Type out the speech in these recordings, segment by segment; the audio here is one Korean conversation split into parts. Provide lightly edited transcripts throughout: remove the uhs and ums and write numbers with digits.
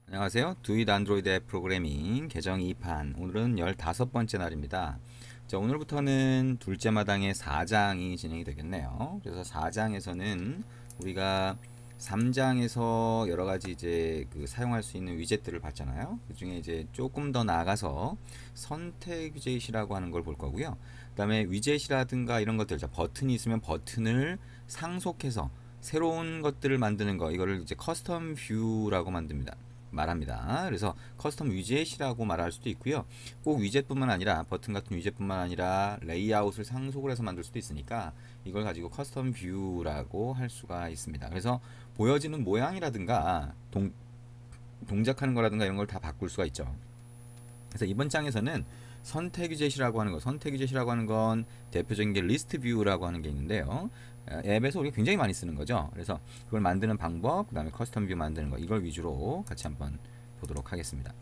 안녕하세요. 두잇 안드로이드 앱 프로그래밍 계정 2판. 오늘은 15번째 날입니다. 자, 오늘부터는 둘째 마당의 4장이 진행이 되겠네요. 그래서 4장에서는 우리가 3장에서 여러 가지 이제 사용할 수 있는 위젯들을 봤잖아요. 그 중에 이제 조금 더 나아가서 선택 위젯이라고 하는 걸 볼 거고요. 그 다음에 위젯이라든가 이런 것들, 자, 버튼이 있으면 버튼을 상속해서 새로운 것들을 만드는 거, 이거를 이제 커스텀 뷰라고 말합니다. 그래서 커스텀 위젯이라고 말할 수도 있고요. 꼭 위젯뿐만 아니라 버튼 같은 위젯뿐만 아니라 레이아웃을 상속을 해서 만들 수도 있으니까 이걸 가지고 커스텀 뷰라고 할 수가 있습니다. 그래서 보여지는 모양이라든가 동작하는 거라든가 이런 걸 다 바꿀 수가 있죠. 그래서 이번 장에서는 선택 위젯이라고 하는 거, 선택 위젯이라고 하는 건 대표적인 게 리스트 뷰라고 하는 게 있는데요. 앱에서 우리가 굉장히 많이 쓰는 거죠. 그래서 그걸 만드는 방법, 그 다음에 커스텀 뷰 만드는 거, 이걸 위주로 같이 한번 보도록 하겠습니다.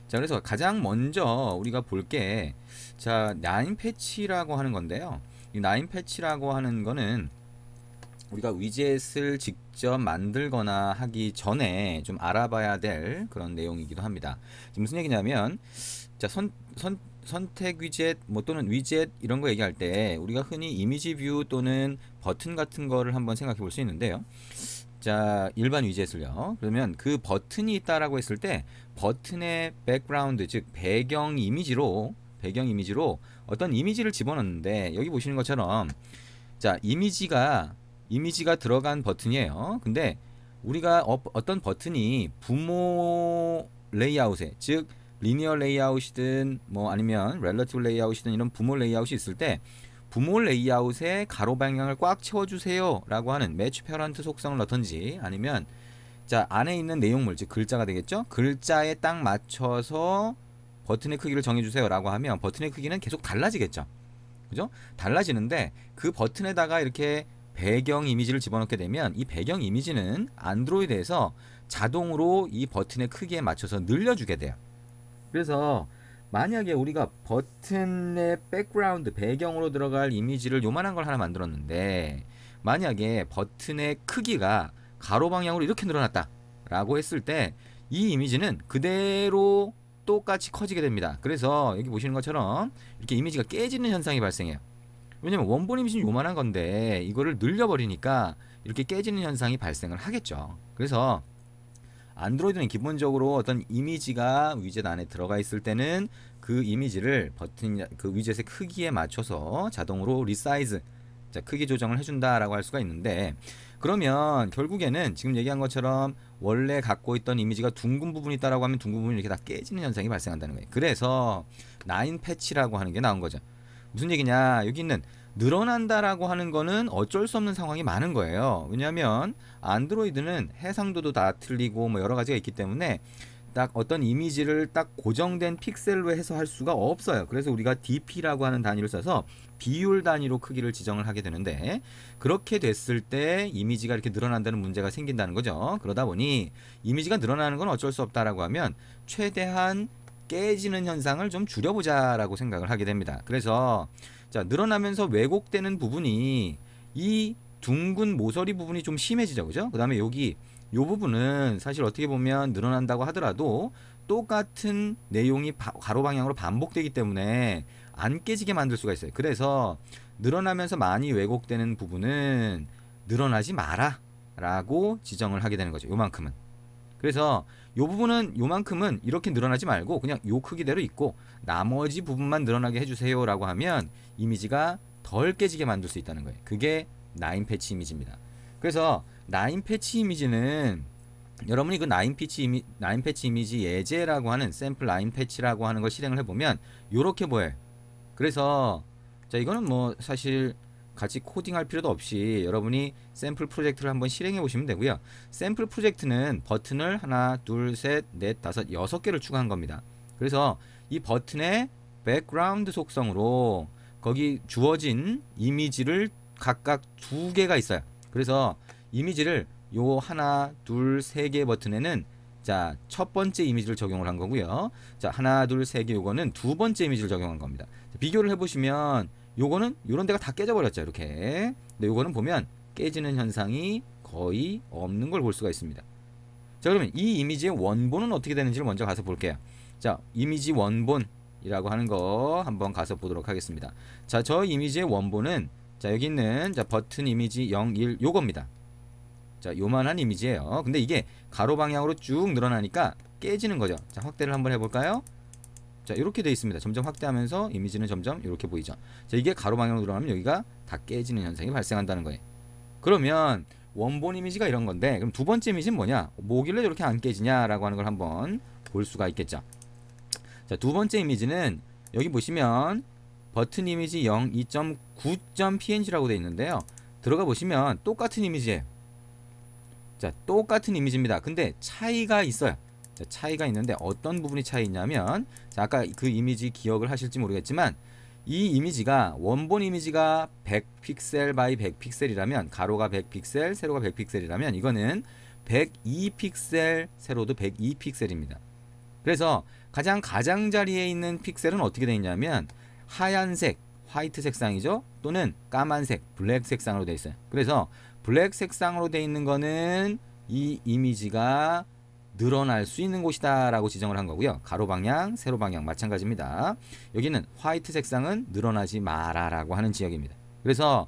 자, 그래서 가장 먼저 우리가 볼 게, 자, 나인 패치라고 하는 건데요. 이 나인 패치라고 하는 거는 우리가 위젯을 직접 만들거나 하기 전에 좀 알아봐야 될 그런 내용이기도 합니다. 지금 무슨 얘기냐면, 자, 선택 위젯 뭐 또는 위젯 이런 거 얘기할 때 우리가 흔히 이미지 뷰 또는 버튼 같은 거를 한번 생각해 볼 수 있는데요. 자, 일반 위젯을요. 그러면 그 버튼이 있다라고 했을 때 버튼의 백그라운드, 즉 배경 이미지로 어떤 이미지를 집어넣는데, 여기 보시는 것처럼 자, 이미지가 들어간 버튼이에요. 근데 우리가 어떤 버튼이 부모 레이아웃에, 즉 리니어 레이아웃이든 뭐 아니면 렐러티브 레이아웃이든 이런 부모 레이아웃이 있을 때 부모 레이아웃의 가로 방향을 꽉 채워주세요 라고 하는 매치 페런트 속성을 넣던지, 아니면 자, 안에 있는 내용물, 즉 글자가 되겠죠. 글자에 딱 맞춰서 버튼의 크기를 정해주세요 라고 하면 버튼의 크기는 계속 달라지겠죠. 그죠? 달라지는데 그 버튼에다가 이렇게 배경 이미지를 집어넣게 되면 이 배경 이미지는 안드로이드에서 자동으로 이 버튼의 크기에 맞춰서 늘려주게 돼요. 그래서 만약에 우리가 버튼의 백그라운드, 배경으로 들어갈 이미지를 요만한 걸 하나 만들었는데, 만약에 버튼의 크기가 가로 방향으로 이렇게 늘어났다 라고 했을 때 이 이미지는 그대로 똑같이 커지게 됩니다. 그래서 여기 보시는 것처럼 이렇게 이미지가 깨지는 현상이 발생해요. 왜냐면 원본 이미지는 요만한 건데 이거를 늘려버리니까 이렇게 깨지는 현상이 발생을 하겠죠. 그래서 안드로이드는 기본적으로 어떤 이미지가 위젯 안에 들어가 있을 때는 그 이미지를 그 위젯의 크기에 맞춰서 자동으로 리사이즈, 자, 크기 조정을 해준다라고 할 수가 있는데, 그러면 결국에는 지금 얘기한 것처럼 원래 갖고 있던 이미지가 둥근 부분이 있다라고 하면 둥근 부분이 이렇게 다 깨지는 현상이 발생한다는 거예요. 그래서 나인 패치라고 하는 게 나온 거죠. 무슨 얘기냐? 여기 있는 늘어난다라고 하는 거는 어쩔 수 없는 상황이 많은 거예요. 왜냐하면 안드로이드는 해상도도 다 틀리고 뭐 여러 가지가 있기 때문에 딱 어떤 이미지를 딱 고정된 픽셀로 해서 할 수가 없어요. 그래서 우리가 DP라고 하는 단위를 써서 비율 단위로 크기를 지정을 하게 되는데, 그렇게 됐을 때 이미지가 이렇게 늘어난다는 문제가 생긴다는 거죠. 그러다 보니 이미지가 늘어나는 건 어쩔 수 없다라고 하면 최대한 깨지는 현상을 좀 줄여보자라고 생각을 하게 됩니다. 그래서 자, 늘어나면서 왜곡되는 부분이 이 둥근 모서리 부분이 좀 심해지죠. 그죠? 그 다음에 여기 요 부분은 사실 어떻게 보면 늘어난다고 하더라도 똑같은 내용이 가로 방향으로 반복되기 때문에 안 깨지게 만들 수가 있어요. 그래서 늘어나면서 많이 왜곡되는 부분은 늘어나지 마라 라고 지정을 하게 되는 거죠. 요만큼은. 그래서 요 부분은 요만큼은 이렇게 늘어나지 말고 그냥 요 크기대로 있고 나머지 부분만 늘어나게 해주세요 라고 하면 이미지가 덜 깨지게 만들 수 있다는 거예요. 그게 나인 패치 이미지입니다. 그래서 나인 패치 이미지는 여러분이 그 나인 패치 이미지 예제라고 하는 샘플 나인 패치라고 하는 걸 실행을 해보면 요렇게 보여요. 그래서 자, 이거는 뭐 사실 같이 코딩할 필요도 없이 여러분이 샘플 프로젝트를 한번 실행해 보시면 되고요. 샘플 프로젝트는 버튼을 하나, 둘, 셋, 넷, 다섯, 6개를 추가한 겁니다. 그래서 이 버튼의 백그라운드 속성으로 거기 주어진 이미지를 각각 2개가 있어요. 그래서 이미지를 요 하나, 둘, 세 개 버튼에는 자, 첫 번째 이미지를 적용을 한 거고요. 자, 하나, 둘, 세 개 요거는 두 번째 이미지를 적용한 겁니다. 비교를 해보시면 요거는 요런 데가 다 깨져버렸죠. 이렇게. 근데 요거는 보면 깨지는 현상이 거의 없는 걸 볼 수가 있습니다. 자, 그러면 이 이미지의 원본은 어떻게 되는지를 먼저 가서 볼게요. 자, 이미지 원본이라고 하는 거 한번 가서 보도록 하겠습니다. 자, 저 이미지의 원본은 자, 여기 있는 자, 버튼 이미지 0, 1 요겁니다. 자, 요만한 이미지예요. 근데 이게 가로 방향으로 쭉 늘어나니까 깨지는 거죠. 자, 확대를 한번 해볼까요? 자, 이렇게 되어 있습니다. 점점 확대하면서 이미지는 점점 이렇게 보이죠. 자, 이게 가로 방향으로 늘어나면 여기가 다 깨지는 현상이 발생한다는 거예요. 그러면 원본 이미지가 이런 건데, 그럼 두 번째 이미지는 뭐냐? 뭐길래 이렇게 안 깨지냐라고 하는 걸 한번 볼 수가 있겠죠. 자, 두 번째 이미지는 여기 보시면 버튼 이미지 0, 2.9.png라고 되어 있는데요. 들어가 보시면 똑같은 이미지예요. 자, 똑같은 이미지입니다. 근데 차이가 있어요. 자, 차이가 있는데 어떤 부분이 차이 있냐면, 자, 아까 그 이미지 기억을 하실지 모르겠지만 이 이미지가 원본 이미지가 100픽셀 바이 100픽셀이라면, 가로가 100픽셀, 세로가 100픽셀이라면 이거는 102픽셀, 세로도 102픽셀입니다. 그래서 가장 가장자리에 있는 픽셀은 어떻게 되어 있냐면 하얀색, 화이트 색상이죠. 또는 까만색, 블랙 색상으로 되어 있어요. 그래서 블랙 색상으로 되어 있는 거는 이 이미지가 늘어날 수 있는 곳이다 라고 지정을 한 거고요. 가로 방향, 세로 방향 마찬가지입니다. 여기는 화이트 색상은 늘어나지 마라 라고 하는 지역입니다. 그래서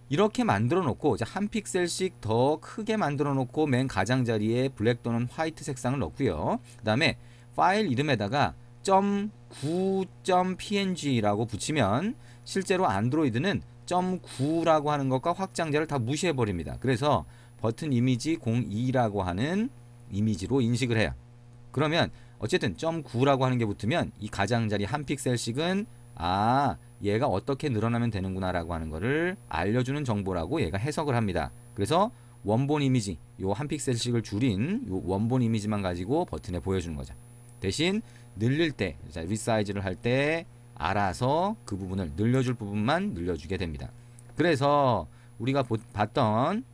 이렇게 만들어 놓고 한 픽셀씩 더 크게 만들어 놓고 맨 가장자리에 블랙 또는 화이트 색상을 넣고요. 그 다음에 파일 이름에다가 .9.png라고 붙이면 실제로 안드로이드는 .9라고 하는 것과 확장자를 다 무시해 버립니다. 그래서 버튼 이미지 02라고 하는 이미지로 인식을 해요. 그러면 어쨌든 .9라고 하는 게 붙으면 이 가장자리 한 픽셀씩은 얘가 어떻게 늘어나면 되는구나 라고 하는 거를 알려주는 정보라고 얘가 해석을 합니다. 그래서 원본 이미지 요 한 픽셀씩을 줄인 요 원본 이미지만 가지고 버튼에 보여주는 거죠. 대신 늘릴 때, 리사이즈를 할 때 알아서 그 부분을 늘려줄 부분만 늘려주게 됩니다. 그래서 우리가 봤던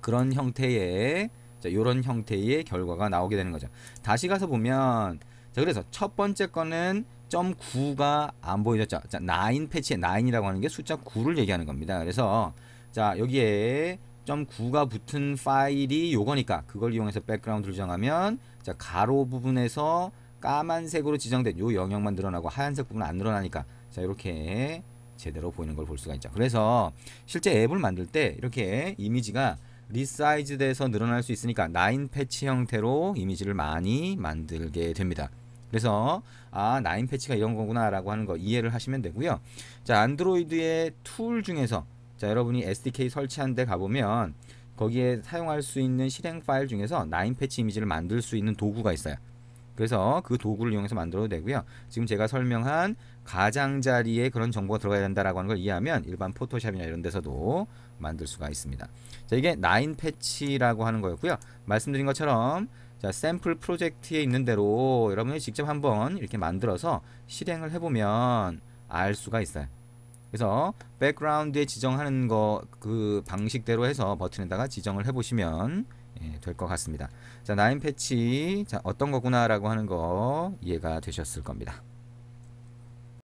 그런 형태의 이런 형태의 결과가 나오게 되는 거죠. 다시 가서 보면 그래서 첫 번째 거는 9가 안 보여졌죠. 9 패치의 9이라고 하는 게 숫자 9를 얘기하는 겁니다. 그래서 여기에 9가 붙은 파일이 요거니까 그걸 이용해서 백그라운드를 지정하면 가로 부분에서 까만색으로 지정된 요 영역만 늘어나고 하얀색 부분은 안 늘어나니까 이렇게 제대로 보이는 걸 볼 수가 있죠. 그래서 실제 앱을 만들 때 이렇게 이미지가 리사이즈 돼서 늘어날 수 있으니까 9 패치 형태로 이미지를 많이 만들게 됩니다. 그래서 9 패치가 이런 거구나 라고 하는 거 이해를 하시면 되고요. 안드로이드의 툴 중에서 여러분이 SDK 설치한 데 가보면 거기에 사용할 수 있는 실행 파일 중에서 9 패치 이미지를 만들 수 있는 도구가 있어요. 그래서 그 도구를 이용해서 만들어도 되고요. 지금 제가 설명한 가장자리에 그런 정보가 들어가야 된다라고 하는 걸 이해하면 일반 포토샵이나 이런 데서도 만들 수가 있습니다. 이게 9 패치라고 하는 거였고요. 말씀드린 것처럼 샘플 프로젝트에 있는 대로 여러분이 직접 한번 이렇게 만들어서 실행을 해보면 알 수가 있어요. 그래서 백그라운드에 지정하는 거 그 방식대로 해서 버튼에다가 지정을 해보시면 될 것 같습니다. 9 패치 어떤 거구나 라고 하는 거 이해가 되셨을 겁니다.